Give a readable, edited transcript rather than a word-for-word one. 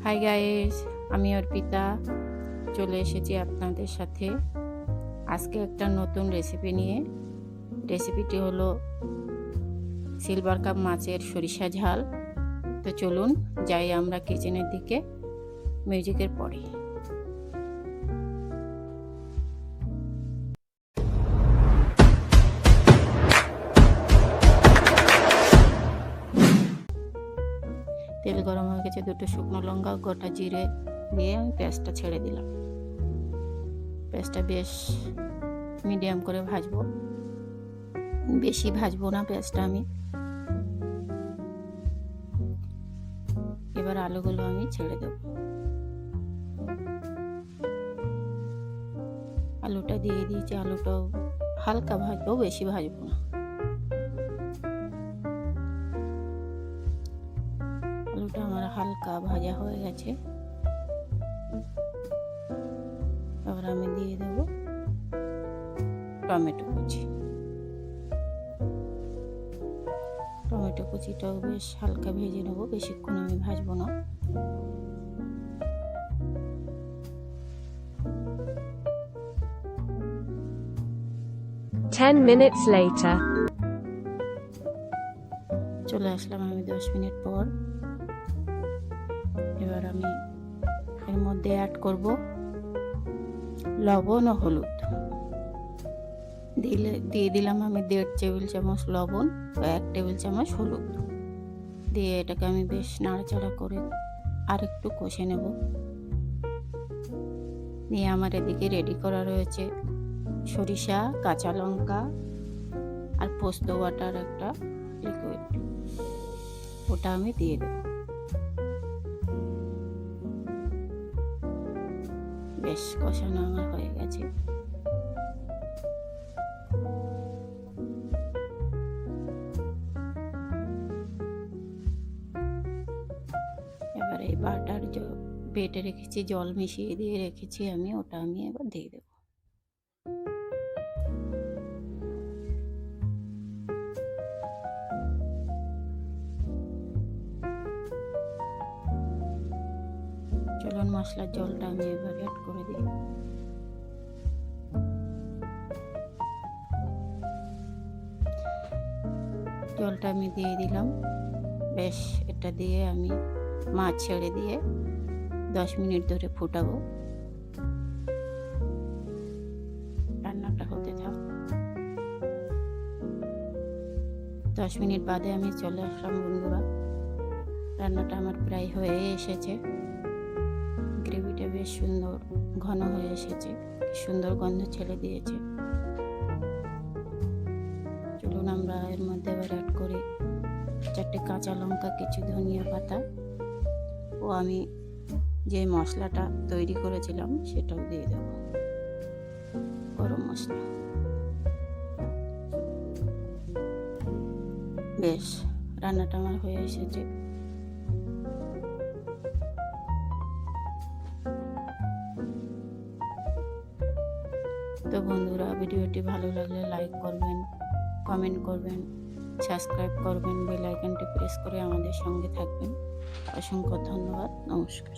Hi guys, আমি অর্পিতা চলে এসেছি আপনাদের সাথে আজকে একটা নতুন রেসিপি নিয়ে। রেসিপিটি হলো সিলভার কাপ মাছের সরিষা ঝাল। তো চলুন যাই আমরা কিচেনের দিকে মিউজিকের পরে। তেল গরম হয়ে গেছে, দুটো শুকনো লঙ্কা গোটা জিরে দিয়ে আমি পেঁয়াজটা ছেড়ে দিলাম। পেঁয়াজটা বেশ মিডিয়াম করে ভাজবো, বেশি ভাজবো না পেঁয়াজটা আমি। এবার আলুগুলো আমি ছেড়ে দেব। আলুটা দিয়ে দিয়েছি, আলুটাও হালকা ভাজবো, বেশি ভাজবো না। আলুটা আমার হালকা ভাজা হয়ে গেছে। এবার আমি দিয়ে দেব টমেটো কুচি। টমেটো কুচিটাও বেশ হালকা ভেজে নেবো, বেশিক্ষণ আমি ভাজবো না। minutes later. চলে আসলাম আমি 10 মিনিট পর। এবার আমি এর মধ্যে অ্যাড করব লবণ ও হলুদ। দিয়ে দিলাম আমি 1.5 টেবিল চামচ লবণ ও 1 টেবিল চামচ হলুদ দিয়ে এটাকে আমি বেশ নাড়াচাড়া করে আর একটু কষে নেব। নিয়ে আমার এদিকে রেডি করা রয়েছে সরিষা, কাঁচা লঙ্কা আর পোস্ত বাটার একটা লিকুইড, ওটা আমি দিয়ে দেব। বেশ কষানো আমার হয়ে গেছে। এবার এই বাটার বেটে রেখেছি, জল মিশিয়ে দিয়ে রেখেছি আমি, ওটা আমি এবার দিয়ে দেব। চলুন মশলার জলটা আমি এবার অ্যাড করে দিই। জলটা আমি দিয়ে দিলাম। বেশ এটা দিয়ে আমি মাছ ছেড়ে দিয়ে 10 মিনিট ধরে ফুটাবো। রান্নাটা হতে থাক। 10 মিনিট বাদে আমি চলে আসলাম বন্ধুরা। রান্নাটা আমার প্রায় হয়ে এসেছে। গ্রেভিটা বেশ সুন্দর ঘন হয়ে এসেছে, সুন্দর গন্ধ ছেড়ে দিয়েছে। চলুন আমরা এর মধ্যে এবার অ্যাড করি 4টে কাঁচা লঙ্কা, কিছু ধনিয়া পাতা ও আমি যে মশলাটা তৈরি করেছিলাম সেটাও দিয়ে দেব, গরম মশলা। বেশ রান্নাটা আমার হয়ে এসেছে। তো বন্ধুরা, ভিডিওটি ভালো লাগলে লাইক করবেন, কমেন্ট করবেন, সাবস্ক্রাইব করবেন, বেল আইকনটি প্রেস করে আমাদের সঙ্গে থাকবেন। অসংখ্য ধন্যবাদ। নমস্কার।